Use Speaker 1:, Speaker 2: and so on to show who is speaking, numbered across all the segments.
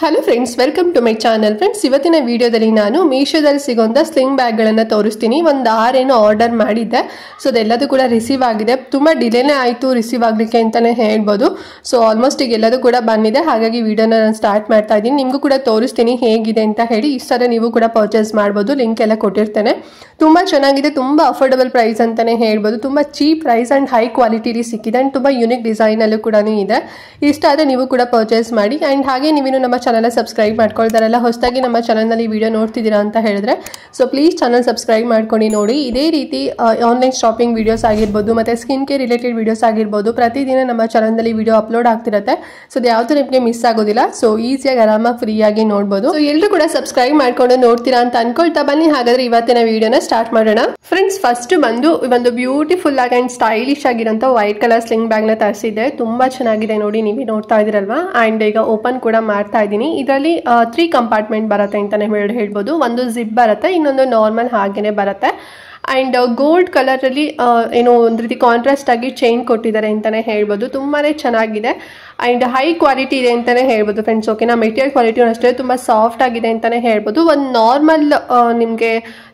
Speaker 1: Hello friends, welcome to my channel. Friends, ಇವತ್ತಿನ ವಿಡಿಯೋದಲ್ಲಿ ನಾನು ಮೀಶೋದಲ್ಲಿ ಸಿಗೋಂಥ ಸ್ಲಿಂಗ್ ಬ್ಯಾಗ್ಗಳನ್ನು ತೋರಿಸ್ತೀನಿ. ಒಂದು 6 ಆರ್ಡರ್ ಮಾಡಿದ್ದೆ. ಸೊ ಅದೆಲ್ಲದೂ ಕೂಡ ರಿಸೀವ್ ಆಗಿದೆ. ತುಂಬ ಡಿಲೇನೇ ಆಯಿತು ರಿಸೀವ್ ಆಗಲಿಕ್ಕೆ ಅಂತಲೇ ಹೇಳ್ಬೋದು. ಸೊ ಆಲ್ಮೋಸ್ಟ್ ಈಗ ಎಲ್ಲದೂ ಕೂಡ ಬಂದಿದೆ. ಹಾಗಾಗಿ ವಿಡಿಯೋನ ನಾನು ಸ್ಟಾರ್ಟ್ ಮಾಡ್ತಾ ಇದ್ದೀನಿ. ನಿಮಗೂ ಕೂಡ ತೋರಿಸ್ತೀನಿ ಹೇಗಿದೆ ಅಂತ ಹೇಳಿ. ಇಷ್ಟರ ನೀವು ಕೂಡ ಪರ್ಚೇಸ್ ಮಾಡ್ಬೋದು. ಲಿಂಕ್ ಎಲ್ಲ ಕೊಟ್ಟಿರ್ತೇನೆ. ತುಂಬ ಚೆನ್ನಾಗಿದೆ, ತುಂಬ ಅಫೋರ್ಡಬಲ್ ಪ್ರೈಸ್ ಅಂತಲೇ ಹೇಳ್ಬೋದು. ತುಂಬ ಚೀಪ್ ಪ್ರೈಸ್ ಆ್ಯಂಡ್ ಹೈ ಕ್ವಾಲಿಟಿಲಿ ಸಿಕ್ಕಿದೆ ಆ್ಯಂಡ್ ತುಂಬ ಯೂನಿಕ್ ಡಿಸೈನಲ್ಲೂ ಕೂಡ ಇದೆ. ಇಷ್ಟ ಆದರೆ ನೀವು ಕೂಡ ಪರ್ಚೇಸ್ ಮಾಡಿ. ಆ್ಯಂಡ್ ಹಾಗೆ ನೀವೇನು ನಮ್ಮ ಚಾನಲ್ ಸಬ್ಸ್ಕ್ರೈಬ್ ಮಾಡ್ಕೊಳ್ತಾರಲ್ಲ, ಹೊಸದಾಗಿ ನಮ್ಮ ಚಾನಲ್ನಲ್ಲಿ ವಿಡಿಯೋ ನೋಡ್ತಿದ್ದೀರಾ ಅಂತ ಹೇಳಿದ್ರೆ ಸೊ ಪ್ಲೀಸ್ ಚಾನಲ್ ಸಬ್ಸ್ಕ್ರೈಬ್ ಮಾಡ್ಕೊಂಡು ನೋಡಿ. ಇದೇ ರೀತಿ ಆನ್ಲೈನ್ ಶಾಪಿಂಗ್ ವಿಡಿಯೋಸ್ ಆಗಿರ್ಬೋದು ಮತ್ತು ಸ್ಕಿನ್ ಕೇರ್ ರಿಲೇಟೆಡ್ ವಿಡಿಯೋಸ್ ಆಗಿರ್ಬೋದು ಪ್ರತಿದಿನ ನಮ್ಮ ಚಾನಲ್ನಲ್ಲಿ ವಿಡಿಯೋ ಅಪ್ಲೋಡ್ ಆಗ್ತಿರುತ್ತೆ. ಸೊ ಅದು ಯಾವುದು ನಿಮಗೆ ಮಿಸ್ ಆಗೋದಿಲ್ಲ. ಸೊ ಈಸಿಯಾಗಿ ಆರಾಮಾಗಿ ಫ್ರೀಯಾಗಿ ನೋಡ್ಬೋದು. ಸೊ ಎಲ್ಲರೂ ಕೂಡ ಸಬ್ಸ್ಕ್ರೈಬ್ ಮಾಡ್ಕೊಂಡು ನೋಡ್ತೀರಾ ಅಂತ ಅನ್ಕೊಳ್ತಾ ಬನ್ನಿ. ಹಾಗಾದ್ರೆ ಇವತ್ತಿನ ವಿಡಿಯೋನ ಸ್ಟಾರ್ಟ್ ಮಾಡೋಣ. ಫ್ರೆಂಡ್ಸ್, ಫಸ್ಟ್ ಬಂದು ಒಂದು ಬ್ಯೂಟಿಫುಲ್ ಆಗಿ ಅಂಡ್ ಸ್ಟೈಲಿಶ್ ಆಗಿರೋಂಥ ವೈಟ್ ಕಲರ್ ಸ್ಲಿಂಗ್ ಬ್ಯಾಗ್ನ ತರಿಸಿದ್ದೆ. ತುಂಬ ಚೆನ್ನಾಗಿದೆ ನೋಡಿ, ನೀವೇ ನೋಡ್ತಾ ಇದ್ದೀರಲ್ವಾ. ಆ್ಯಂಡ್ ಈಗ ಓಪನ್ ಕೂಡ ಮಾಡ್ತಾ ಇದ್ದೀನಿ. ಇದರಲ್ಲಿ 3 ಕಂಪಾರ್ಟ್ಮೆಂಟ್ ಬರುತ್ತೆ ಅಂತಾನೆ ಹೇಳ್ಬೋದು. ಒಂದು ಜಿಪ್ ಬರುತ್ತೆ, ಇನ್ನೊಂದು ನಾರ್ಮಲ್ ಹಾಗೇನೆ ಬರುತ್ತೆ. ಆ್ಯಂಡ್ ಗೋಲ್ಡ್ ಕಲರಲ್ಲಿ ಏನೋ ಒಂದು ರೀತಿ ಕಾಂಟ್ರಾಸ್ಟ್ ಆಗಿ ಚೈನ್ ಕೊಟ್ಟಿದ್ದಾರೆ ಅಂತಲೇ ಹೇಳ್ಬೋದು. ತುಂಬಾ ಚೆನ್ನಾಗಿದೆ ಆ್ಯಂಡ್ ಹೈ ಕ್ವಾಲಿಟಿ ಇದೆ ಅಂತಲೇ ಹೇಳ್ಬೋದು ಫ್ರೆಂಡ್ಸ್. ಓಕೆನಾ, ಮೆಟೀರಿಯಲ್ ಕ್ವಾಲಿಟಿನೂ ಅಷ್ಟೇ ತುಂಬ ಸಾಫ್ಟ್ ಆಗಿದೆ ಅಂತಲೇ ಹೇಳ್ಬೋದು. ಒಂದು ನಾರ್ಮಲ್ ನಿಮಗೆ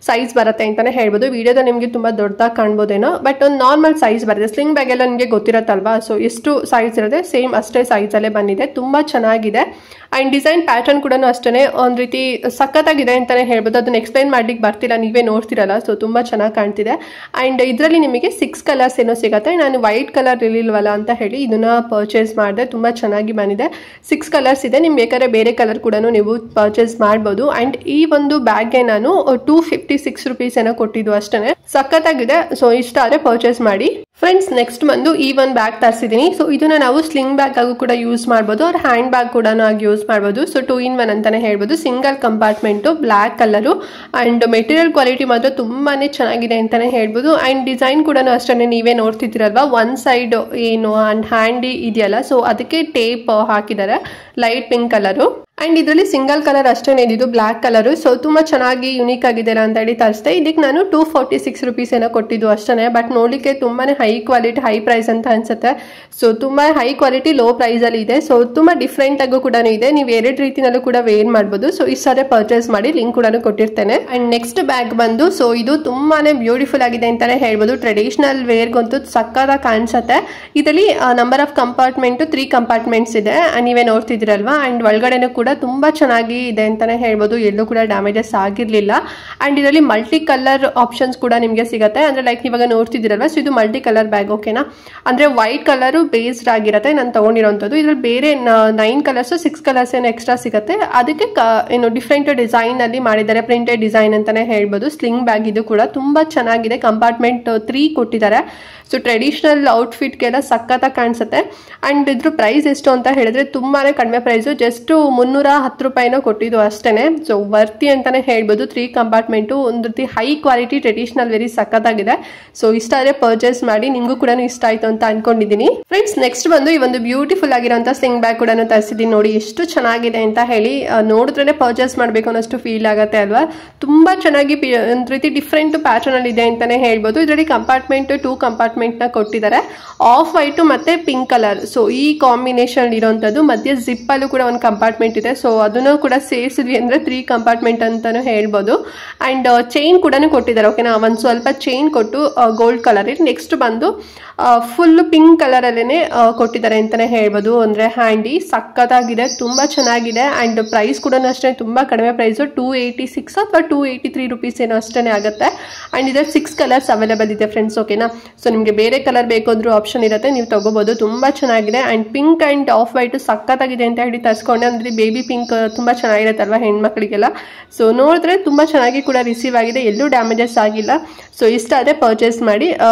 Speaker 1: ಸೈಜ್ ಬರುತ್ತೆ ಅಂತಲೇ ಹೇಳ್ಬೋದು. ವಿಡಿಯೋದಲ್ಲಿ ನಿಮಗೆ ತುಂಬ ದೊಡ್ಡದಾಗಿ ಕಾಣ್ಬೋದೇನೋ, ಬಟ್ ಒಂದು ನಾರ್ಮಲ್ ಸೈಜ್ ಬರುತ್ತೆ. ಸ್ಲಿಂಗ್ ಬ್ಯಾಗ್ ಎಲ್ಲ ನಿಮಗೆ ಗೊತ್ತಿರುತ್ತಲ್ವಾ. ಸೊ ಎಷ್ಟು ಸೈಜ್ ಇರುತ್ತೆ ಸೇಮ್ ಅಷ್ಟೇ ಸೈಜಲ್ಲೇ ಬಂದಿದೆ. ತುಂಬ ಚೆನ್ನಾಗಿದೆ. ಆ್ಯಂಡ್ ಡಿಸೈನ್ ಪ್ಯಾಟರ್ನ್ ಕೂಡ ಅಷ್ಟೇ ಒಂದು ರೀತಿ ಸಖತ್ತಾಗಿದೆ ಅಂತಲೇ ಹೇಳ್ಬೋದು. ಅದನ್ನ ಎಕ್ಸ್ಪ್ಲೈನ್ ಮಾಡ್ಲಿಕ್ಕೆ ಬರ್ತಿಲ್ಲ, ನೀವೇ ನೋಡ್ತಿರಲ್ಲ. ಸೊ ತುಂಬ ಚೆನ್ನಾಗಿ ಕಾಣ್ತಿದೆ. ಆ್ಯಂಡ್ ಇದರಲ್ಲಿ ನಿಮಗೆ 6 ಕಲರ್ಸ್ ಏನೋ ಸಿಗುತ್ತೆ. ನಾನು ವೈಟ್ ಕಲರ್ ಇರಲಿಲ್ವಲ್ಲ ಅಂತ ಹೇಳಿ ಇದನ್ನ ಪರ್ಚೇಸ್ ಮಾಡಿದೆ. ತುಂಬ ಚೆನ್ನಾಗಿ ಬಂದಿದೆ. 6 ಕಲರ್ಸ್ ಇದೆ. ನಿಮ್ಗೆ ಬೇಕಾದ್ರೆ ಬೇರೆ ಕಲರ್ ಕೂಡ ನೀವು ಪರ್ಚೇಸ್ ಮಾಡ್ಬೋದು. ಆ್ಯಂಡ್ ಈ ಒಂದು ಬ್ಯಾಗ್ಗೆ ನಾನು 256 ರುಪೀಸ್ ಏನೋ ಕೊಟ್ಟಿದ್ದು ಅಷ್ಟೇ. ಸಖತ್ತಾಗಿದೆ. ಸೊ ಇಷ್ಟ ಆದರೆ ಪರ್ಚೇಸ್ ಮಾಡಿ ಫ್ರೆಂಡ್ಸ್. ನೆಕ್ಸ್ಟ್ ಬಂದು ಈ ಒಂದು ಬ್ಯಾಗ್ ತರಿಸಿದ್ದೀನಿ. ಸೊ ಇದನ್ನ ನಾವು ಸ್ಲಿಂಗ್ ಬ್ಯಾಗ್ ಆಗು ಕೂಡ ಯೂಸ್ ಮಾಡ್ಬೋದು, ಅವ್ರ ಹ್ಯಾಂಡ್ ಬ್ಯಾಗ್ ಕೂಡ ಆಗಿ ಯೂಸ್ ಮಾಡ್ಬೋದು. ಸೊ 2 in 1 ಅಂತಾನೆ ಹೇಳ್ಬೋದು. Single compartment, black colour and material quality ಮಾತ್ರ ತುಂಬಾನೇ ಚೆನ್ನಾಗಿದೆ ಅಂತಾನೆ ಹೇಳ್ಬೋದು. ಆ್ಯಂಡ್ ಡಿಸೈನ್ ಕೂಡ ಅಷ್ಟೇ ನೀವೇ ನೋಡ್ತಿದ್ದೀರಲ್ವಾ. ಒನ್ ಸೈಡ್ ಏನು ಆ್ಯಂಡ್ ಹ್ಯಾಂಡಿ ಇದೆಯಲ್ಲ, ಸೊ ಅದಕ್ಕೆ ಟೇಪ್ ಹಾಕಿದ್ದಾರೆ ಲೈಟ್ ಪಿಂಕ್ ಕಲರು. ಆ್ಯಂಡ್ ಇದರಲ್ಲಿ ಸಿಂಗಲ್ ಕಲರ್ ಅಷ್ಟೇ ಇದು ಬ್ಲ್ಯಾಕ್ ಕಲರು. ಸೊ ತುಂಬ ಚೆನ್ನಾಗಿ ಯುನೀಕ್ ಆಗಿದೆಲ್ಲ ಅಂತ ಹೇಳಿ ತರಿಸಿದೆ. ಇದಕ್ಕೆ ನಾನು 246 ರುಪೀಸ್ ಏನೋ ಕೊಟ್ಟಿದ್ದು ಅಷ್ಟೇ. ಬಟ್ ನೋಡಲಿಕ್ಕೆ ತುಂಬಾ ಹೈ ಕ್ವಾಲಿಟಿ ಹೈ ಪ್ರೈಸ್ ಅಂತ ಅನ್ಸುತ್ತೆ. ಸೊ ತುಂಬ ಹೈ ಕ್ವಾಲಿಟಿ ಲೋ ಪ್ರೈಸಲ್ಲಿ ಇದೆ. ಸೊ ತುಂಬ ಡಿಫ್ರೆಂಟ್ ಆಗು ಕೂಡ ಇದೆ. ನೀವು 2 ರೀತಿನಲ್ಲೂ ಕೂಡ ವೇರ್ ಮಾಡ್ಬೋದು. ಸೊ ಈ ಸಾರಿ ಪರ್ಚೇಸ್ ಮಾಡಿ, ಲಿಂಕ್ ಕೂಡ ಕೊಟ್ಟಿರ್ತೇನೆ. ಆ್ಯಂಡ್ ನೆಕ್ಸ್ಟ್ ಬ್ಯಾಗ್ ಬಂದು ಸೊ ಇದು ತುಂಬಾನೇ ಬ್ಯೂಟಿಫುಲ್ ಆಗಿದೆ ಅಂತಾನೆ ಹೇಳ್ಬೋದು. ಟ್ರೆಡಿಷನಲ್ ವೇರ್ಗಂತೂ ಸಕ್ಕತ್ತಾಗಿ ಕಾಣಿಸುತ್ತೆ. ಇದರಲ್ಲಿ ನಂಬರ್ ಆಫ್ ಕಂಪಾರ್ಟ್ಮೆಂಟು 3 ಕಂಪಾರ್ಟ್ಮೆಂಟ್ಸ್ ಇದೆ. ನೀವೇ ನೋಡ್ತಿದ್ದೀರಲ್ವಾ. ಆ್ಯಂಡ್ ಒಳಗಡೆನೂ ಕೂಡ ತುಂಬ ಚೆನ್ನಾಗಿ ಇದೆ ಅಂತಾನೆ ಹೇಳ್ಬೋದು. ಎಲ್ಲೂ ಕೂಡ ಡ್ಯಾಮೇಜಸ್ ಆಗಿರಲಿಲ್ಲ. ಆ್ಯಂಡ್ ಇದರಲ್ಲಿ ಮಲ್ಟಿ ಕಲರ್ ಆಪ್ಷನ್ಸ್ ಕೂಡ ನಿಮಗೆ ಸಿಗುತ್ತೆ. ಅಂದರೆ ಲೈಕ್ ಇವಾಗ ನೋಡ್ತಿದ್ದೀರಲ್ವ. ಸೊ ಇದು ಮಲ್ಟಿ ಕಲರ್ ಬ್ಯಾಗ್. ಓಕೆನಾ, ಅಂದರೆ ವೈಟ್ ಕಲರು ಬೇಸ್ಡ್ ಆಗಿರುತ್ತೆ ನಾನು ತೊಗೊಂಡಿರೋಂಥದ್ದು. ಇದರಲ್ಲಿ ಬೇರೆ 9 ಕಲರ್ಸು 6 ಕಲರ್ಸ್ ಏನೋ ಎಕ್ಸ್ಟ್ರಾ ಸಿಗುತ್ತೆ. ಅದಕ್ಕೆ ಏನು ಡಿಫ್ರೆಂಟ್ ಡಿಸೈನಲ್ಲಿ ಮಾಡಿದ್ದಾರೆ, ಪ್ರಿಂಟೆಡ್ ಡಿಸೈನ್ ಅಂತಾನೆ ಹೇಳ್ಬೋದು. ಸ್ಲಿಂಗ್ ಬ್ಯಾಗ್ ಇದು ಕೂಡ ತುಂಬ ಚೆನ್ನಾಗಿದೆ. ಕಂಪಾರ್ಟ್ಮೆಂಟ್ 3 ಕೊಟ್ಟಿದ್ದಾರೆ. ಸೊ ಟ್ರೆಡಿಷನಲ್ ಔಟ್ಫಿಟ್ಗೆಲ್ಲ ಸಖತ್ತಾಗಿ ಕಾಣಿಸುತ್ತೆ. ಆ್ಯಂಡ್ ಇದ್ರ ಪ್ರೈಸ್ ಎಷ್ಟು ಅಂತ ಹೇಳಿದ್ರೆ ತುಂಬಾ ಕಡಿಮೆ ಪ್ರೈಸು, ಜಸ್ಟ್ 310 ರೂಪಾಯಿನೋ ಕೊಟ್ಟಿದ್ದು ಅಷ್ಟೇ. ಸೊ ವರ್ತಿ ಅಂತಾನೆ ಹೇಳ್ಬೋದು. 3 ಕಂಪಾರ್ಟ್ಮೆಂಟು ಒಂದು ರೀತಿ ಹೈ ಕ್ವಾಲಿಟಿ ಟ್ರೆಡಿಷನಲ್ ವೆರಿ ಸಖತ್ತಾಗಿದೆ. ಸೊ ಇಷ್ಟ ಆದರೆ ಪರ್ಚೇಸ್ ಮಾಡಿ. ನಿಮಗೂ ಕೂಡ ಇಷ್ಟ ಆಯಿತು ಅಂತ ಅನ್ಕೊಂಡಿದ್ದೀನಿ ಫ್ರೆಂಡ್ಸ್. ನೆಕ್ಸ್ಟ್ ಬಂದು ಈ ಒಂದು ಬ್ಯೂಟಿಫುಲ್ ಆಗಿರೋಂಥ ಸ್ಲಿಂಗ್ ಬ್ಯಾಗ್ ಕೂಡ ತರಿಸಿದ್ದೀನಿ. ನೋಡಿ ಎಷ್ಟು ಚೆನ್ನಾಗಿದೆ ಅಂತ ಹೇಳಿ. ನೋಡಿದ್ರೇ ಪರ್ಚೇಸ್ ಮಾಡಬೇಕು ಅನ್ನೋಷ್ಟು ಫೀಲ್ ಆಗುತ್ತೆ ಅಲ್ವಾ. ತುಂಬ ಚೆನ್ನಾಗಿ ಒಂದು ರೀತಿ ಡಿಫ್ರೆಂಟ್ ಪ್ಯಾಟರ್ನ್ ಅಲ್ಲಿ ಇದೆ ಅಂತಾನೆ ಹೇಳ್ಬೋದು. ಇದರಲ್ಲಿ ಕಂಪಾರ್ಟ್ಮೆಂಟ್ 2 ಕಂಪಾರ್ಟ್ಮೆಂಟ್ ನ ಕೊಟ್ಟಿದ್ದಾರೆ. ಆಫ್ ವೈಟ್ ಮತ್ತೆ ಪಿಂಕ್ ಕಲರ್. ಸೊ ಈ ಕಾಂಬಿನೇಷನ್ ಇರೋಂಥದ್ದು. ಮಧ್ಯೆ ಜಿಪ್ ಅಲ್ಲೂ ಕೂಡ ಒಂದು ಕಂಪಾರ್ಟ್ಮೆಂಟ್ ಇದೆ. ಸೊ ಅದನ್ನು ಕೂಡ ಸೇರಿಸಿದ್ವಿ ಅಂದ್ರೆ 3 ಕಂಪಾರ್ಟ್ಮೆಂಟ್ ಅಂತಾನು ಹೇಳ್ಬೋದು. ಅಂಡ್ ಚೈನ್ ಕೂಡ ಕೊಟ್ಟಿದ್ದಾರೆ. ಓಕೆನಾ, ಒಂದು ಸ್ವಲ್ಪ ಚೈನ್ ಕೊಟ್ಟು ಗೋಲ್ಡ್ ಕಲರ್. ನೆಕ್ಸ್ಟ್ ಬಂದು ಫುಲ್ ಪಿಂಕ್ ಕಲರ್ ಅಲ್ಲೇನೆ ಕೊಟ್ಟಿದ್ದಾರೆ ಅಂತಾನೆ ಹೇಳ್ಬೋದು. ಅಂದ್ರೆ ಹ್ಯಾಂಡಿ ಸಖತ್ತಾಗಿದೆ, ತುಂಬಾ ಚೆನ್ನಾಗಿದೆ. ಅಂಡ್ ಪ್ರೈಸ್ ಕೂಡ ಅಷ್ಟೇ ತುಂಬಾ ಕಡಿಮೆ ಪ್ರೈಸ್, 286 ಅಥವಾ 283 ರುಪೀಸ್ ಏನೋ ಅಷ್ಟೇ ಆಗುತ್ತೆ. ಅಂಡ್ ಇದರಲ್ಲಿ 6 ಕಲರ್ಸ್ ಅವೈಲೇಬಲ್ ಇದೆ ಫ್ರೆಂಡ್ಸ್. ಓಕೆನಾ, ಸೊ ನಿಮಗೆ ಬೇರೆ ಕಲರ್ ಬೇಕು ಅಂದ್ರೂ ಆಪ್ಷನ್ ಇರುತ್ತೆ, ನೀವು ತಗೋಬಹುದು. ತುಂಬಾ ಚೆನ್ನಾಗಿದೆ. And pink and of white ಸಖತ್ತಾಗಿದೆ ಅಂತ ಹೇಳಿ ತರಿಸ್ಕೊಂಡೆ. ಅಂದ್ರೆ ಬೇಬಿ ಪಿಂಕ್ ತುಂಬಾ ಚೆನ್ನಾಗಿರುತ್ತಲ್ವಾ ಹೆಣ್ಮಕ್ಳಿಗೆಲ್ಲ. ಸೊ ನೋಡಿದ್ರೆ ತುಂಬಾ ಚೆನ್ನಾಗಿ ಕೂಡ ರಿಸೀವ್ ಆಗಿದೆ, ಎಲ್ಲೂ ಡ್ಯಾಮೇಜಸ್ ಆಗಿಲ್ಲ. ಸೊ ಇಷ್ಟ ಆದ್ರೆ ಪರ್ಚೇಸ್ ಮಾಡಿ.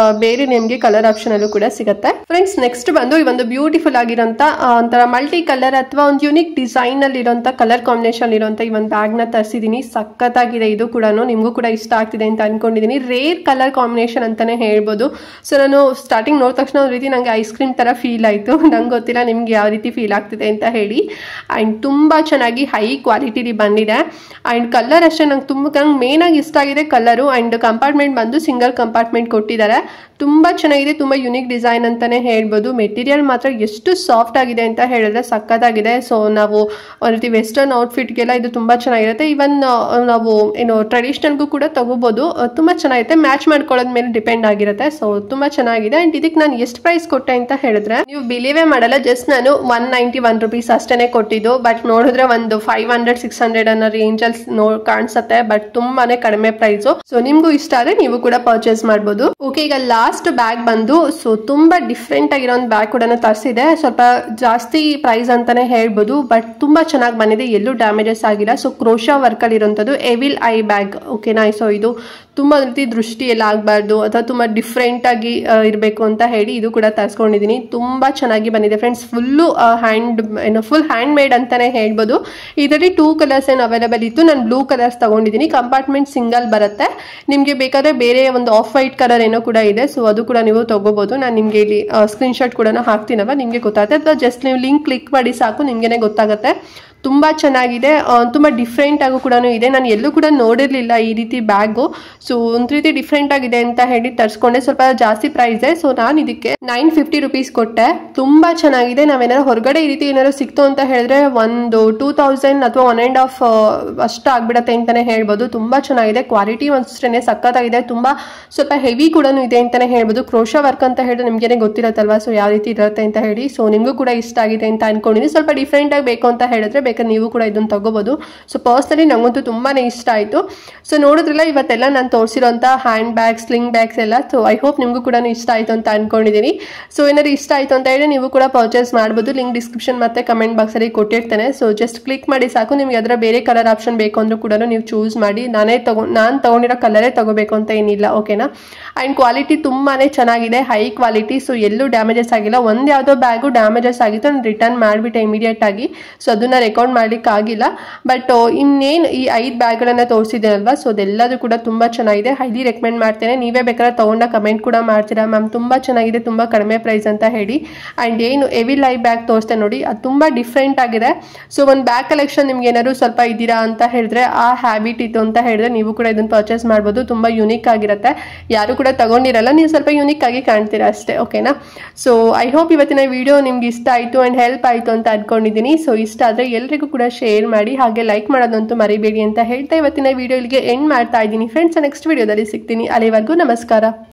Speaker 1: ಬೇರೆ ನಿಮಗೆ ಕಲರ್ ಆಪ್ಷನ್ ಅಲ್ಲೂ ಕೂಡ ಸಿಗುತ್ತೆ ಫ್ರೆಂಡ್ಸ್. ನೆಕ್ಸ್ಟ್ ಬಂದು ಈ ಒಂದು ಬ್ಯೂಟಿಫುಲ್ ಆಗಿರೋಂಥ ಒಂಥರ ಮಲ್ಟಿ ಕಲರ್ ಅಥವಾ ಒಂದು ಯುನಿಕ್ ಡಿಸೈನ್ ಅಲ್ಲಿ ಇರೋಂಥ ಕಲರ್ ಕಾಂಬಿನೇಷನ್ ಇರೋಂಥ ಈ ಒಂದು ಬ್ಯಾಗ್ ನ ತರಿಸಿದೀನಿ. ಸಖತ್ತಾಗಿದೆ. ಇದು ಕೂಡ ನಿಮಗೂ ಕೂಡ ಇಷ್ಟ ಆಗ್ತಿದೆ ಅಂತ ಅನ್ಕೊಂಡಿದ್ದೀನಿ. ರೇರ್ ಕಲರ್ ಕಾಂಬಿನೇಷನ್ ಅಂತಾನೆ ಹೇಳ್ಬೋದು. ಸೊ ನಾನು ಸ್ಟಾರ್ಟಿಂಗ್ ನೋಡಿದ ತಕ್ಷಣ ಒಂದು ರೀತಿ ನಂಗೆ ಐಸ್ ಕ್ರೀಮ್ ತರ ಫೀಲ್ ಆಯಿತು. ನಂಗೆ ಗೊತ್ತಿಲ್ಲ ನಿಮ್ಗೆ ಯಾವ ರೀತಿ ಫೀಲ್ ಆಗ್ತಿದೆ ಅಂತ ಹೇಳಿ. ಆ್ಯಂಡ್ ತುಂಬ ತುಂಬ ಚೆನ್ನಾಗಿ ಹೈ ಕ್ವಾಲಿಟಿಲಿ ಬಂದಿದೆ. ಆ್ಯಂಡ್ ಕಲರ್ ಅಷ್ಟೇ ನಂಗೆ ಮೇನಾಗಿ ಇಷ್ಟ ಆಗಿದೆ ಕಲರು. ಆ್ಯಂಡ್ ಕಂಪಾರ್ಟ್ಮೆಂಟ್ ಬಂದು ಸಿಂಗಲ್ ಕಂಪಾರ್ಟ್ಮೆಂಟ್ ಕೊಟ್ಟಿದ್ದಾರೆ. ತುಂಬ ಚೆನ್ನಾಗಿದೆ, ತುಂಬ ಯುನಿಕ್ ಡಿಸೈನ್ ಅಂತಲೇ ಹೇಳ್ಬೋದು. ಮೆಟೀರಿಯಲ್ ಮಾತ್ರ ಎಷ್ಟು ಸಾಫ್ಟ್ ಆಗಿದೆ ಅಂತ ಹೇಳಿದ್ರೆ ಸಖತ್ತಾಗಿದೆ. ಸೊ ನಾವು ಒಂದು ರೀತಿ ವೆಸ್ಟರ್ನ್ ಔಟ್ಫಿಟ್ಗೆಲ್ಲ ಇದು ತುಂಬ ಚೆನ್ನಾಗಿರುತ್ತೆ. ಇವನ್ ನಾವು ಏನು ಟ್ರೆಡಿಷ್ನಲ್ಗೂ ಕೂಡ ತಗೋಬೋದು. ತುಂಬ ಚೆನ್ನಾಗಿರುತ್ತೆ, ಮ್ಯಾಚ್ ಮಾಡ್ಕೊಳ್ಳೋದ್ ಮೇಲೆ ಡಿಪೆಂಡ್ ಆಗಿರುತ್ತೆ. ಸೊ ತುಂಬ ಚೆನ್ನಾಗಿದೆ. ಆ್ಯಂಡ್ ಇದಕ್ಕೆ ನಾನು ಎಷ್ಟು ಪ್ರೈಸ್ ಕೊಟ್ಟೆ ಅಂತ ಹೇಳಿದ್ರೆ ನೀವು ಬಿಲೀವೇ ಮಾಡಲ್ಲ, ಜಸ್ಟ್ ನಾನು 191 rupees ಅಷ್ಟೇ ಕೊಟ್ಟಿದ್ದು. ಬಟ್ ನೋಡಿದ್ರೆ ಒಂದು 500-600 ಅನ್ನೋ ರೇಂಜಲ್ಲಿ ಕಾಣಿಸುತ್ತೆ. ಬಟ್ ತುಂಬಾನೇ ಕಡಿಮೆ ಪ್ರೈಸು. ಸೊ ನಿಮ್ಗೂ ಇಷ್ಟ ಆದ್ರೆ ನೀವು ಕೂಡ ಪರ್ಚೇಸ್ ಮಾಡ್ಬೋದು. ಓಕೆ, ಈಗ ಲಾಸ್ಟ್ ಬ್ಯಾಗ್ ಬಂದು ಸೊ ತುಂಬಾ ಡಿಫ್ರೆಂಟ್ ಆಗಿರೋ ಒಂದು ಬ್ಯಾಗ್ ಕೂಡ ತರಿಸಿದೆ. ಸ್ವಲ್ಪ ಜಾಸ್ತಿ ಪ್ರೈಸ್ ಅಂತಾನೆ ಹೇಳ್ಬೋದು, ಬಟ್ ತುಂಬಾ ಚೆನ್ನಾಗಿ ಬಂದಿದೆ, ಎಲ್ಲೂ ಡ್ಯಾಮೇಜಸ್ ಆಗಿಲ್ಲ. ಸೊ ಕ್ರೋಶಾ ವರ್ಕ್ ಅಲ್ಲಿ ಇರುವಂತದ್ದು ಎವಿಲ್ ಐ ಬ್ಯಾಗ್. ಓಕೆನಾ, ಸೊ ಇದು ತುಂಬಾ ರೀತಿ ದೃಷ್ಟಿ ಎಲ್ಲ ಆಗಬಾರ್ದು ಅಥವಾ ತುಂಬಾ ಡಿಫ್ರೆಂಟ್ ಆಗಿ ಇರಬೇಕು ಅಂತ ಹೇಳಿ ಇದು ಕೂಡ ತರಿಸ್ಕೊಂಡಿದ್ದೀನಿ. ತುಂಬಾ ಚೆನ್ನಾಗಿ ಬಂದಿದೆ friends. Full full hand made ಅಂತಾನೆ ಹೇಳ್ಬೋದು. ಇದರಲ್ಲಿ 2 ಕಲರ್ಸ್ ಏನು ಅವೈಲೇಬಲ್ ಇತ್ತು. ನಾನು ಬ್ಲೂ ಕಲರ್ಸ್ ತಗೊಂಡಿದ್ದೀನಿ. ಕಂಪಾರ್ಟ್ಮೆಂಟ್ ಸಿಂಗಲ್ ಬರುತ್ತೆ. ನಿಮಗೆ ಬೇಕಾದ್ರೆ ಬೇರೆ ಒಂದು ಆಫ್ ವೈಟ್ ಕಲರ್ ಏನೋ ಕೂಡ ಇದೆ. ಸೊ ಅದು ಕೂಡ ನೀವು ತಗೋಬಹುದು. ನಾನು ನಿಮಗೆ ಇಲ್ಲಿ ಸ್ಕ್ರೀನ್ ಶಾಟ್ ಕೂಡ ಹಾಕ್ತೀನವ, ನಿಮಗೆ ಗೊತ್ತಾಗುತ್ತೆ. ಅಥವಾ ಜಸ್ಟ್ ನೀವು ಲಿಂಕ್ ಕ್ಲಿಕ್ ಮಾಡಿ ಸಾಕು, ನಿಮ್ಗೆ ಗೊತ್ತಾಗುತ್ತೆ. ತುಂಬ ಚೆನ್ನಾಗಿದೆ, ತುಂಬ ಡಿಫ್ರೆಂಟ್ ಆಗು ಕೂಡ ಇದೆ. ನಾನು ಎಲ್ಲೂ ಕೂಡ ನೋಡಿರಲಿಲ್ಲ ಈ ರೀತಿ ಬ್ಯಾಗು. ಸೊ ಒಂದು ರೀತಿ ಡಿಫ್ರೆಂಟ್ ಆಗಿದೆ ಅಂತ ಹೇಳಿ ತರಿಸ್ಕೊಂಡೆ. ಸ್ವಲ್ಪ ಜಾಸ್ತಿ ಪ್ರೈಸೇ. ಸೊ ನಾನು ಇದಕ್ಕೆ 950 rupees ಕೊಟ್ಟೆ. ತುಂಬ ಚೆನ್ನಾಗಿದೆ. ನಾವೇನಾದ್ರು ಹೊರಗಡೆ ಈ ರೀತಿ ಏನಾದ್ರು ಸಿಕ್ತು ಅಂತ ಹೇಳಿದ್ರೆ ಒಂದು 2000 ಅಥವಾ 1.5 ಅಷ್ಟು ಆಗ್ಬಿಡತ್ತೆ ಅಂತಾನೆ ಹೇಳ್ಬೋದು. ತುಂಬ ಚೆನ್ನಾಗಿದೆ. ಕ್ವಾಲಿಟಿ ಅಷ್ಟೇ ಸಖತ್ತಾಗಿದೆ. ತುಂಬ ಸ್ವಲ್ಪ ಹೆವಿ ಕೂಡ ಇದೆ ಅಂತಾನೆ ಹೇಳ್ಬೋದು. ಕ್ರೋಶಾ ವರ್ಕ್ ಅಂತ ಹೇಳಿದ್ರೆ ನಿಮ್ಗೆ ಗೊತ್ತಿರತ್ತಲ್ವಾ, ಸೊ ಯಾವ ರೀತಿ ಇರುತ್ತೆ ಅಂತ ಹೇಳಿ. ಸೊ ನಿಮಗೂ ಕೂಡ ಇಷ್ಟ ಆಗಿದೆ ಅಂತ ಅನ್ಕೊಂಡಿದ್ದೀನಿ. ಸ್ವಲ್ಪ ಡಿಫ್ರೆಂಟ್ ಆಗಿ ಬೇಕು ಅಂತ ಹೇಳಿದ್ರೆ ನೀವು ಕೂಡ ಇದನ್ನು ತಗೋಬಹುದು. ಸೊ ಪರ್ಸನಲಿ ನಂಗಂತೂ ತುಂಬಾನೇ ಇಷ್ಟ ಆಯಿತು. ಸೊ ನೋಡಿದ್ರಲ್ಲ ಇವತ್ತೆಲ್ಲ ನಾನು ತೋರಿಸಿರೋಂಥ ಹ್ಯಾಂಡ್ ಬ್ಯಾಗ್, ಸ್ಲಿಂಗ್ ಬ್ಯಾಗ್ಸ್ ಎಲ್ಲ. ಸೊ ಐ ಹೋಪ್ ನಿಮಗೂ ಕೂಡ ಇಷ್ಟ ಆಯಿತು ಅಂತ ಅನ್ಕೊಂಡಿದ್ದೀನಿ. ಸೊ ಏನಾದ್ರು ಇಷ್ಟ ಆಯಿತು ಅಂತ ಹೇಳಿ ನೀವು ಕೂಡ ಪರ್ಚೇಸ್ ಮಾಡ್ಬೋದು. ಲಿಂಕ್ ಡಿಸ್ಕ್ರಿಪ್ಷನ್ ಮತ್ತು ಕಮೆಂಟ್ ಬಾಕ್ಸಲ್ಲಿ ಕೊಟ್ಟಿರ್ತೇನೆ. ಸೊ ಜಸ್ಟ್ ಕ್ಲಿಕ್ ಮಾಡಿ ಸಾಕು. ನಿಮಗೆ ಅದರ ಬೇರೆ ಕಲರ್ ಆಪ್ಷನ್ ಬೇಕು ಅಂದ್ರೂ ಕೂಡ ನೀವು ಚೂಸ್ ಮಾಡಿ. ನಾನು ತೊಗೊಂಡಿರೋ ಕಲರೇ ತಗೋಬೇಕು ಅಂತ ಏನಿಲ್ಲ. ಓಕೆನಾ. ಆ್ಯಂಡ್ ಕ್ವಾಲಿಟಿ ತುಂಬಾ ಚೆನ್ನಾಗಿದೆ, ಹೈ ಕ್ವಾಲಿಟಿ. ಸೊ ಎಲ್ಲೂ ಡ್ಯಾಮೇಜಸ್ ಆಗಿಲ್ಲ. ಒಂದು ಯಾವುದೋ ಬ್ಯಾಗು ಡ್ಯಾಮೇಜಸ್ ಆಗಿತ್ತು, ನಾನು ರಿಟರ್ನ್ ಮಾಡಿಬಿಟ್ಟೆ ಇಮಿಡಿಯೇಟ್ ಆಗಿ. ಸೊ ಅದನ್ನು ರೆಕಾರ್ಡ್ ಮಾಡ್ಲಿಕ್ಕೆ ಆಗಿಲ್ಲ. ಬಟ್ ಇನ್ನೇನು ಈ 5 ಬ್ಯಾಗ್ಗಳನ್ನು ತೋರಿಸಿದೆ ಅಲ್ವಾ, ಸೊ ಅದೆಲ್ಲದೂ ಕೂಡ ತುಂಬ ಚೆನ್ನಾಗಿದೆ. ಹೈಲಿ ರೆಕಮೆಂಡ್ ಮಾಡ್ತೇನೆ. ನೀವೇ ಬೇಕಾದ್ರೆ ತಗೊಂಡ ಕಮೆಂಟ್ ಕೂಡ ಮಾಡ್ತೀರಾ, ಮ್ಯಾಮ್ ತುಂಬ ಚೆನ್ನಾಗಿದೆ, ತುಂಬ ಕಡಿಮೆ ಪ್ರೈಸ್ ಅಂತ ಹೇಳಿ. ಆ್ಯಂಡ್ ಏನು ಎವಿಲ್ ಐ ಬ್ಯಾಗ್ ತೋರಿಸ್ತೇನೆ ನೋಡಿ, ಅದು ತುಂಬ ಡಿಫ್ರೆಂಟ್ ಆಗಿದೆ. ಸೊ ಒಂದು ಬ್ಯಾಗ್ ಕಲೆಕ್ಷನ್ ನಿಮ್ಗೆ ಏನಾದ್ರು ಸ್ವಲ್ಪ ಇದ್ದೀರಾ ಅಂತ ಹೇಳಿದ್ರೆ, ಆ ಹ್ಯಾಬಿಟ್ ಇತ್ತು ಅಂತ ಹೇಳಿದ್ರೆ ನೀವು ಕೂಡ ಇದನ್ನು ಪರ್ಚೇಸ್ ಮಾಡ್ಬೋದು. ತುಂಬ ಯುನಿಕ್ ಆಗಿರುತ್ತೆ. ಯಾರು ಕೂಡ ತಗೊಂಡಿರಲ್ಲ, ನೀವು ಸ್ವಲ್ಪ ಯುನಿಕ್ ಆಗಿ ಕಾಣ್ತೀರಾ ಅಷ್ಟೇ. ಓಕೆನಾ. ಸೊ ಐ ಹೋಪ್ ಇವತ್ತಿನ ವಿಡಿಯೋ ನಿಮ್ಗೆ ಇಷ್ಟ ಆಯಿತು ಆ್ಯಂಡ್ ಹೆಲ್ಪ್ ಆಯಿತು ಅಂತ ಅನ್ಕೊಂಡಿದ್ದೀನಿ. ಸೊ ಇಷ್ಟ ಆದರೆ ಎಲ್ರಿಗೂ ಕೂಡ ಶೇರ್ ಮಾಡಿ, ಹಾಗೆ ಲೈಕ್ ಮಾಡೋದಂತೂ ಮರಿಬೇಡಿ ಅಂತ ಹೇಳ್ತಾ ಇವತ್ತಿನ ವಿಡಿಯೋ ಇಲ್ಲಿಗೆ ಎಂಡ್ ಮಾಡ್ತಾ ಇದ್ದೀನಿ ಫ್ರೆಂಡ್ಸ್. ನೆಕ್ಸ್ಟ್ ವಿಡಿಯೋದಲ್ಲಿ ಸಿಗ್ತೀನಿ. ಅಲ್ಲಿವರೆಗೂ ನಮಸ್ಕಾರ.